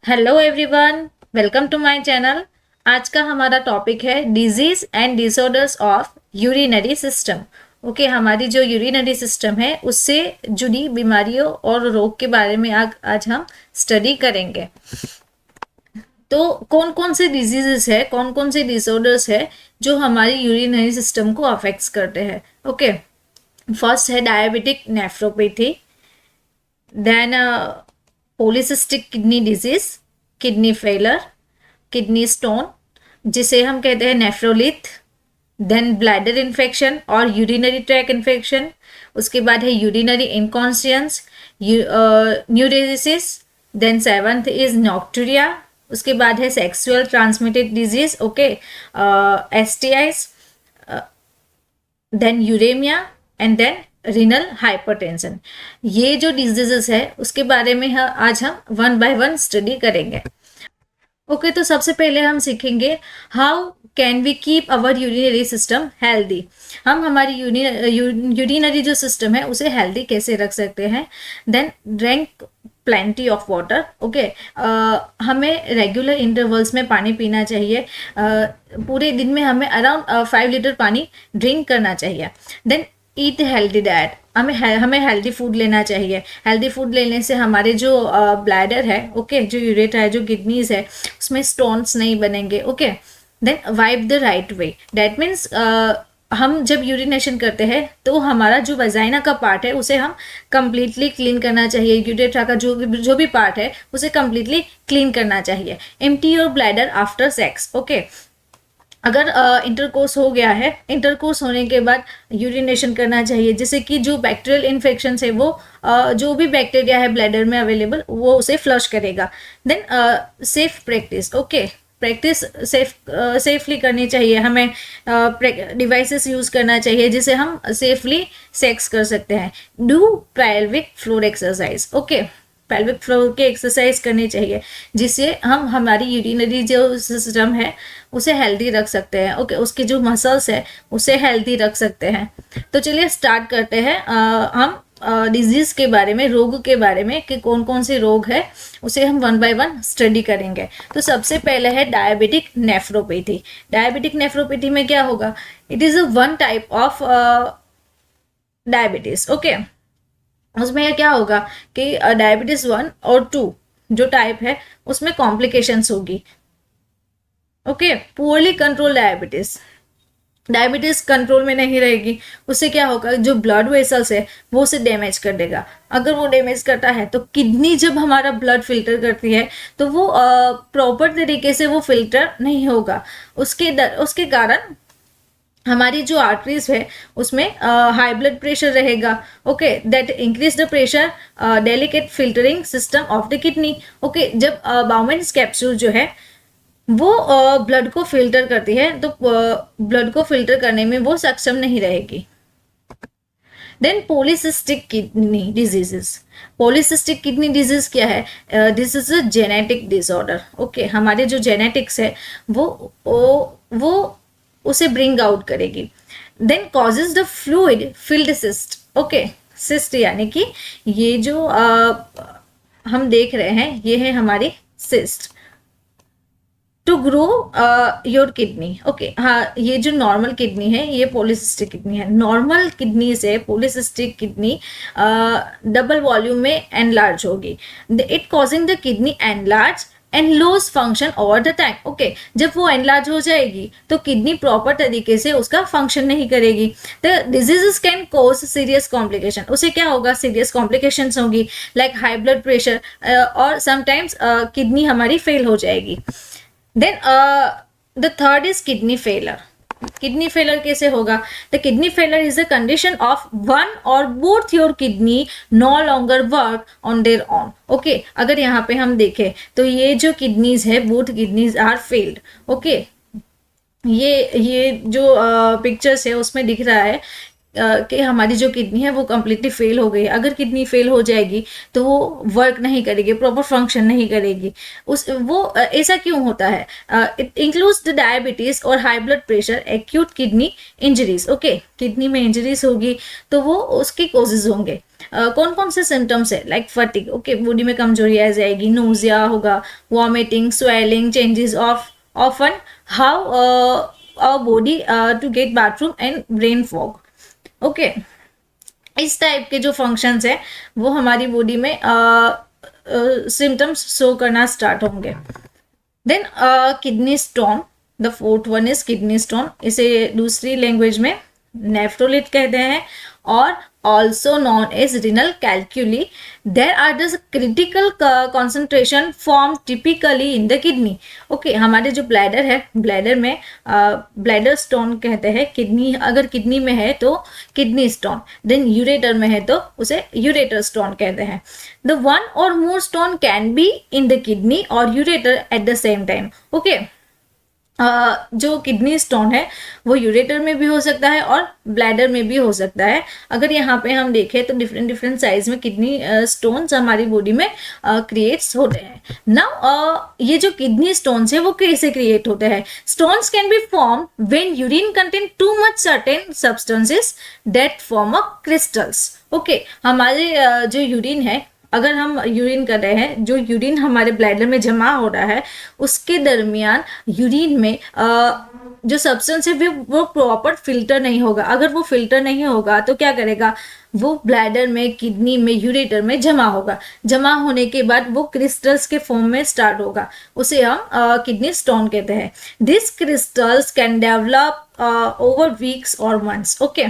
Hello everyone, welcome to my channel. आज का हमारा टॉपिक है disease and disorders of urinary system. Okay, हमारी जो यूरिनरी सिस्टम है उससे जुड़ी बीमारियों और रोग के बारे में आज हम स्टडी करेंगे। तो कौन कौन से डिजीजेस है, कौन कौन से डिसऑर्डर्स है जो हमारी यूरिनरी सिस्टम को अफेक्ट्स करते हैं। ओके, फर्स्ट है diabetic nephropathy, then polycystic kidney disease, kidney failure, kidney stone जिसे हम कहते हैं नेफ्रोलिथ, देन ब्लैडर इन्फेक्शन और यूरिनरी ट्रैक इन्फेक्शन, उसके बाद है urinary incontinence, enuresis, then seventh is nocturia, उसके बाद है sexual transmitted disease, okay, STIs, then uraemia and then renal hypertension. ये जो डिजीजेस है उसके बारे में आज हम वन बाय वन स्टडी करेंगे। ओके, तो सबसे पहले हम सीखेंगे how can we keep our urinary system healthy. हम हमारी यूरिनरी जो सिस्टम है उसे हेल्दी कैसे रख सकते हैं। Then drink plenty of water. Okay, हमें रेगुलर इंटरवल्स में पानी पीना चाहिए। पूरे दिन में हमें अराउंड 5 लीटर पानी ड्रिंक करना चाहिए। देन ईट हेल्दी डाइट, हमें हेल्दी फूड लेना चाहिए। हेल्दी फूड लेने से हमारे जो ब्लैडर है, ओके, जो यूरेटर है, जो किडनीज है, उसमें स्टोन्स नहीं बनेंगे। Okay, then wipe the right way, that means हम जब यूरिनेशन करते हैं तो हमारा जो वजाइना का पार्ट है उसे हम कंप्लीटली क्लीन करना चाहिए। यूरेट्रा का जो भी पार्ट है उसे कंप्लीटली क्लीन करना चाहिए। Empty your bladder after sex. Okay, अगर इंटरकोर्स हो गया है, इंटरकोर्स होने के बाद यूरिनेशन करना चाहिए, जिससे कि जो बैक्टीरियल इन्फेक्शन है वो जो भी बैक्टीरिया है ब्लैडर में अवेलेबल वो उसे फ्लश करेगा। Then safe practice. Okay, practice safely करनी चाहिए। हमें डिवाइसेस यूज करना चाहिए जिसे हम सेफली सेक्स कर सकते हैं। Do pelvic floor exercise. Okay, pelvic floor के एक्सरसाइज करनी चाहिए जिससे हम हमारी यूरिनरी जो सिस्टम है उसे हेल्दी रख सकते हैं। ओके, उसके जो मसल्स है उसे हेल्दी रख सकते हैं। तो चलिए स्टार्ट करते हैं। हम डिजीज के बारे में, रोग के बारे में कि कौन कौन से रोग है उसे हम वन बाय वन स्टडी करेंगे। तो सबसे पहले है डायबिटिक नेफ्रोपैथी। डायबिटिक नेफ्रोपैथी में क्या होगा? It is a one type of diabetes. Okay, उसमें क्या होगा कि डायबिटीज 1 और 2 जो टाइप है उसमें कॉम्प्लिकेशंस होगी। Okay, poorly control diabetes control में नहीं रहेगी, उससे क्या होगा, जो ब्लड वेसल्स है वो उसे डैमेज कर देगा। अगर वो डैमेज करता है तो किडनी जब हमारा ब्लड फिल्टर करती है तो वो प्रॉपर तरीके से वो फिल्टर नहीं होगा। उसके कारण हमारी जो आर्टरीज है उसमें हाई ब्लड प्रेशर रहेगा। Okay, that increase the pressure delicate filtering system of the kidney. Okay, जब बाउमेन्स कैप्सूल जो है वो ब्लड को फिल्टर करती है तो ब्लड को फिल्टर करने में वो सक्षम नहीं रहेगी। Then polycystic kidney diseases. Polycystic kidney disease क्या है? This is a genetic disorder. Okay, हमारे जो जेनेटिक्स है वो उसे ब्रिंग आउट करेगी। Then causes the fluid filled cyst. Okay, cyst यानी कि ये जो हम देख रहे हैं ये है हमारी cyst. To grow your kidney. Okay, हाँ, ये जो नॉर्मल किडनी है ये पॉलीसिस्टिक किडनी है। नॉर्मल किडनी से पॉलीसिस्टिक किडनी डबल वॉल्यूम में एनलार्ज होगी। It causing the kidney enlarge and lose function over the time. Okay, जब वो एनलार्ज हो जाएगी तो किडनी प्रॉपर तरीके से उसका फंक्शन नहीं करेगी। The diseases can cause serious complication. उसे क्या होगा? सीरियस कॉम्प्लिकेशंस होगी, लाइक हाई ब्लड प्रेशर और समटाइम्स किडनी हमारी फेल हो जाएगी। Then the third is kidney failure. Kidney failure कैसे होगा? The kidney failure is a condition of one or both your kidney no longer work on their own. Okay, अगर यहाँ पे हम देखें तो ये जो किडनीज है, both kidneys are failed. Okay, ये जो पिक्चर्स है उसमें दिख रहा है कि हमारी जो किडनी है वो कम्प्लीटली फेल हो गई। अगर किडनी फेल हो जाएगी तो वो वर्क नहीं करेगी, प्रॉपर फंक्शन नहीं करेगी। ऐसा क्यों होता है? इट इंक्लूड्स द डायबिटीज और high blood pressure, acute kidney injuries. Okay, kidney में इंजरीज होगी तो वो उसके कॉजेज होंगे। कौन कौन से सिम्टम्स है, लाइक फटीग, ओके, बॉडी में कमजोरी आ जाएगी, नोजिया होगा, vomiting, swelling, changes of often how our body to get bathroom and brain fog. Okay, इस टाइप के जो फंक्शंस है वो हमारी बॉडी में सिम्टम्स शो करना स्टार्ट होंगे. Then kidney stone, the fourth one is kidney stone. इसे दूसरी लैंग्वेज में नेफ्रोलिट कहते हैं और also known as renal calculi. There are the critical concentration formed typically in the kidney. Okay, हमारे जो ब्लैडर है, ब्लैडर में ब्लैडर स्टोन कहते हैं. किडनी, अगर किडनी में है तो किडनी स्टोन, देन यूरेटर में है तो उसे यूरेटर स्टोन कहते हैं. The one or more stone can be in the kidney or ureter at the same time. Okay, जो किडनी स्टोन है वो यूरेटर में भी हो सकता है और ब्लैडर में भी हो सकता है. अगर यहाँ पे हम देखें तो डिफरेंट डिफरेंट साइज में किडनी स्टोन्स हमारी बॉडी में क्रिएट्स होते हैं. नाउ ये जो किडनी स्टोन्स है वो कैसे क्रिएट होते हैं? Stones can be form when urine contain too much certain substances that form a crystals. Okay, हमारे जो यूरिन है, अगर हम यूरिन कर रहे हैं, जो यूरिन हमारे ब्लैडर में जमा हो रहा है उसके दरमियान यूरिन में जो सब्सटेंस है वो प्रॉपर फिल्टर नहीं होगा. अगर वो फिल्टर नहीं होगा तो क्या करेगा, वो ब्लैडर में, किडनी में, यूरेटर में जमा होगा. जमा होने के बाद वो क्रिस्टल्स के फॉर्म में स्टार्ट होगा, उसे हम किडनी स्टोन कहते हैं. This crystals can develop over weeks और मंथ्स. ओके,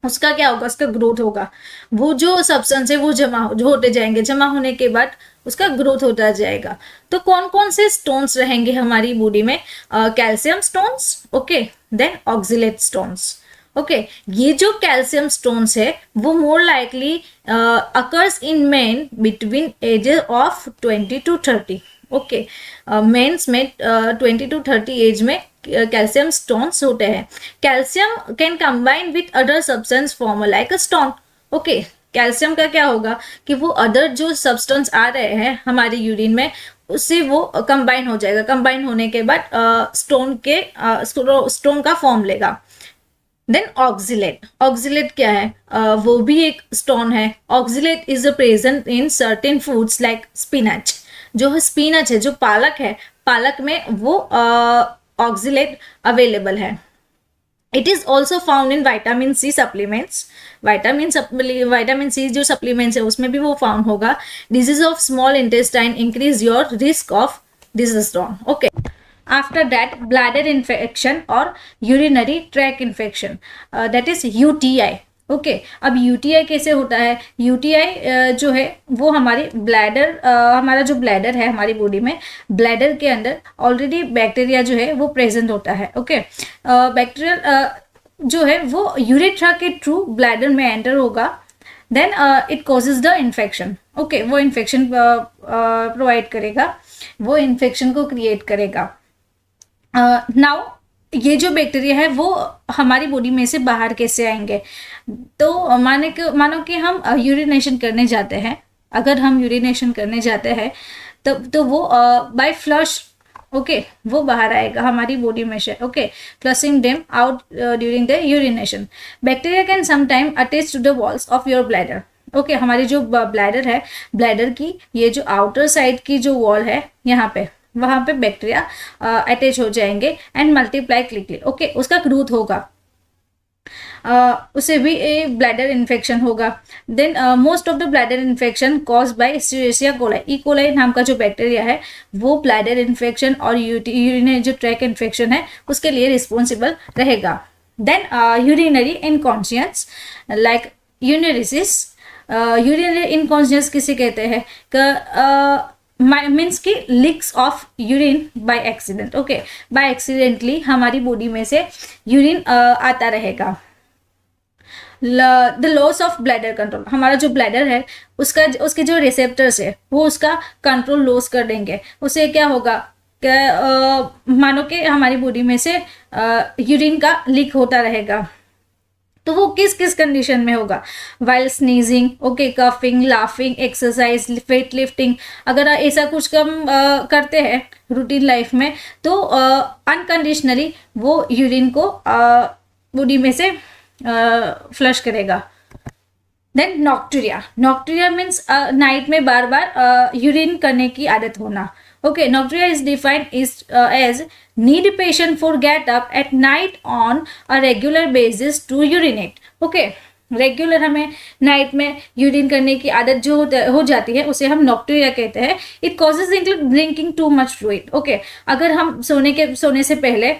उसका क्या होगा, उसका ग्रोथ होगा. वो जो सब्सटेंस है वो जमा होते जाएंगे, जमा होने के बाद उसका ग्रोथ होता जाएगा. तो कौन कौन से स्टोन्स रहेंगे हमारी बॉडी में? Calcium stones, okay, then oxalate stones. Okay, ये जो कैल्शियम स्टोन्स है वो more likely occurs in men between ages of 20 to 30. Okay, men's में 20 to 30 एज में कैल्शियम स्टोन्स होते हैं. Calcium can combine with other substance form like a stone. Okay, calcium का क्या होगा कि वो अदर जो सब्सटेंस आ रहे हैं हमारे यूरिन में उससे वो कंबाइन हो जाएगा. कंबाइन होने के बाद स्टोन का फॉर्म लेगा. Then oxalate. ऑक्सिलेट क्या है? वो भी एक स्टोन है. Oxalate is present in certain foods like spinach. जो स्पिनच है, जो पालक है, पालक में वो ऑक्सिलेट अवेलेबल है. It is also found in vitamin C supplements. Vitamin C जो सप्लीमेंट्स है उसमें भी वो फाउंड होगा. Disease of small intestine increase your risk of this stone. Okay, after that bladder infection और urinary tract infection, that is UTI. Okay, अब UTI कैसे होता है? यूटीआई जो है वो हमारी ब्लैडर, हमारा जो ब्लैडर है हमारी बॉडी में, ब्लैडर के अंदर ऑलरेडी बैक्टीरिया जो है वो प्रेजेंट होता है. ओके, बैक्टीरिया जो है वो यूरेथ्रा के थ्रू ब्लैडर में एंटर होगा. Then it causes the infection. Okay, वो इन्फेक्शन प्रोवाइड करेगा, वो इन्फेक्शन को क्रिएट करेगा. नाउ ये जो बैक्टीरिया है वो हमारी बॉडी में से बाहर कैसे आएंगे? तो मानो कि हम यूरिनेशन करने जाते हैं. अगर हम यूरिनेशन करने जाते हैं तो वो बाय फ्लश, ओके, वो बाहर आएगा हमारी बॉडी में से. Okay, flushing them out during the urination. Bacteria can sometime attach to the walls of your bladder. Okay, हमारी जो ब्लैडर है, ब्लैडर की ये जो आउटर साइड की जो वॉल है यहाँ पे, वहाँ पे बैक्टीरिया अटैच हो जाएंगे एंड मल्टीप्लाई क्विकली. ओके, उसका ग्रोथ होगा, उसे भी ब्लैडर इन्फेक्शन होगा. Then most of the bladder infection cause by Escherichia coli. E coli नाम का जो बैक्टीरिया है वो ब्लैडर इन्फेक्शन और यूरिनरी जो ट्रैक इन्फेक्शन है उसके लिए रिस्पॉन्सिबल रहेगा. Then urinary incontinence like enuresis. Urinary incontinence किसे कहते हैं? मीन्स की leaks of urine by accident. Okay, by accidentally हमारी बॉडी में से यूरिन आता रहेगा. The loss of bladder control. हमारा जो ब्लैडर है उसके जो रिसेप्टर्स है वो उसका कंट्रोल लॉस कर देंगे. उससे क्या होगा कि मानो कि हमारी बॉडी में से यूरिन का लीक होता रहेगा. तो वो किस किस कंडीशन में होगा? While sneezing, okay, coughing, laughing, exercise, weight lifting. अगर ऐसा कुछ कम करते हैं रूटीन लाइफ में तो अनकंडीशनली वो यूरिन को बॉडी में से फ्लश करेगा. देन नॉक्टूरिया, नॉक्टूरिया मीन्स नाइट में बार बार यूरिन करने की आदत होना. Okay, nocturia is defined as need patient for get up at night on a regular basis to urinate. Okay, regular हमें नाइट में यूरिन करने की आदत जो हो जाती है उसे हम नॉक्टूरिया कहते हैं. It causes include drinking too much fluid. Okay, अगर हम सोने से पहले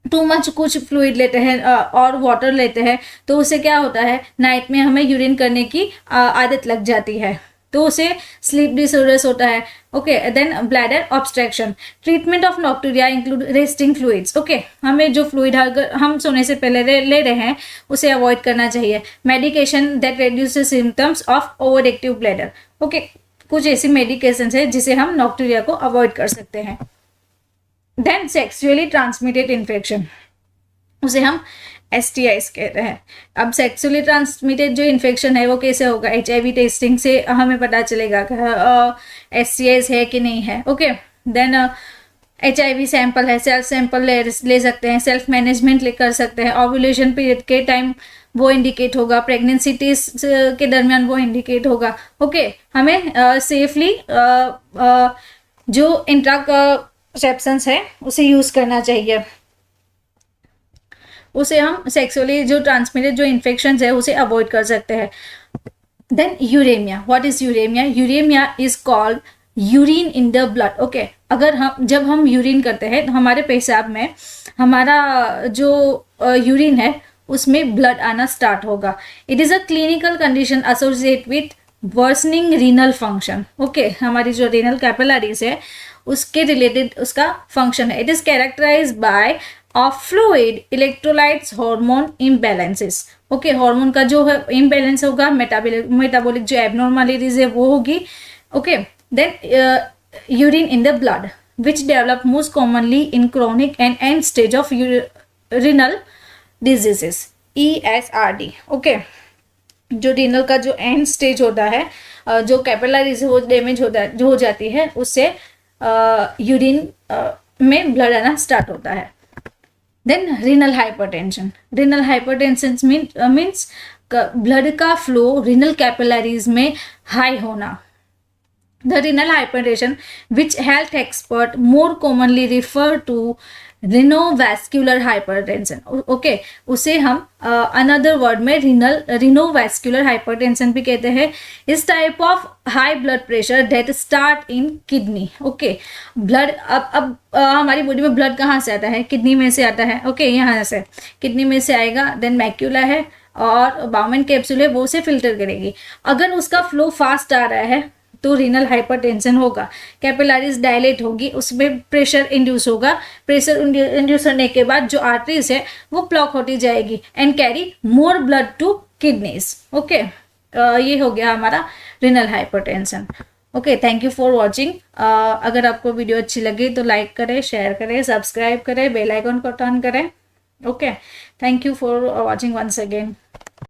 टू मच कुछ फ्लूइड लेते हैं और वाटर लेते हैं तो उससे क्या होता है, नाइट में हमें यूरिन करने की आदत लग जाती है, तो उसे स्लीप डिसऑर्डर्स होता है. Okay, then bladder obstruction. Treatment of nocturia include resting fluids. Okay, हमें जो फ्लूइड अगर हम सोने से पहले ले रहे हैं उसे अवॉइड करना चाहिए. Medication that reduces symptoms of over active bladder. Okay, कुछ ऐसी मेडिकेशन है जिसे हम नॉक्टूरिया को अवॉइड कर सकते हैं. देन सेक्सुअली ट्रांसमिटेड इन्फेक्शन, उसे हम STIs कहते हैं. अब सेक्सुअली ट्रांसमिटेड जो इन्फेक्शन है वो कैसे होगा, HIV टेस्टिंग से हमें पता चलेगा कि STIs है कि नहीं है. ओके, देन HIV सैंपल है, सेल्फ सैंपल ले सकते हैं, सेल्फ मैनेजमेंट कर सकते हैं. ओव्यूलेशन पीरियड के टाइम वो इंडिकेट होगा, प्रेगनेंसी टेस्ट के दरमियान वो इंडिकेट होगा. ओके, हमें सेफली जो इंट्रासेप्शंस है उसे यूज़ करना चाहिए. उसे हम सेक्सुअली जो ट्रांसमिटेड जो इन्फेक्शन है उसे अवॉइड कर सकते हैं. Then uremia. What is uremia? Uremia is called urine in the blood. Okay, अगर जब हम यूरिन करते हैं तो हमारे पेशाब में हमारा जो यूरिन है उसमें ब्लड आना स्टार्ट होगा. It is a clinical condition associate with worsening renal function. Okay, हमारी जो रीनल कैपिलरीज है उसके रिलेटेड उसका फंक्शन है. It is characterize by of fluid electrolytes hormone imbalances. Okay, hormone का जो है इम्बैलेंस होगा, मेटाबॉलिक जो एबनॉर्मलिटीज है वो होगी. Okay, then urine in the blood which develop most commonly in chronic and end stage of renal diseases ESRD. Okay, जो renal का जो एंड स्टेज होता है, जो कैपिलरीज वो डैमेज हो जाती है, उससे यूरिन में ब्लड आना स्टार्ट होता है. Then renal hypertension. Renal hypertension means blood का फ्लो रीनल कैपिलरीज में हाई होना. The renal hypertension, which health expert more commonly refer to renovascular hypertension. Okay, उसे हम another word में renovascular hypertension भी कहते हैं. इस type of high blood pressure that start in kidney. Okay, blood अब हमारी बॉडी में ब्लड कहाँ से आता है? किडनी में से आता है. ओके, यहाँ से किडनी में से आएगा. देन मैक्यूला है और बाउमेन कैप्सूल है, वो उसे फिल्टर करेगी. अगर उसका फ्लो फास्ट आ रहा है तो रीनल हाइपरटेंशन होगा. कैपिलरीज डायलेट होगी, उसमें प्रेशर इंड्यूस होगा. प्रेशर इंड्यूस होने के बाद जो आर्टरीज है वो ब्लॉक होती जाएगी and carry more blood to kidneys. Okay, ये हो गया हमारा renal hypertension. Okay, thank you for watching. अगर आपको वीडियो अच्छी लगी तो लाइक करें, शेयर करें, सब्सक्राइब करें, बेल आइकन को टर्न करें. Okay, thank you for watching once again.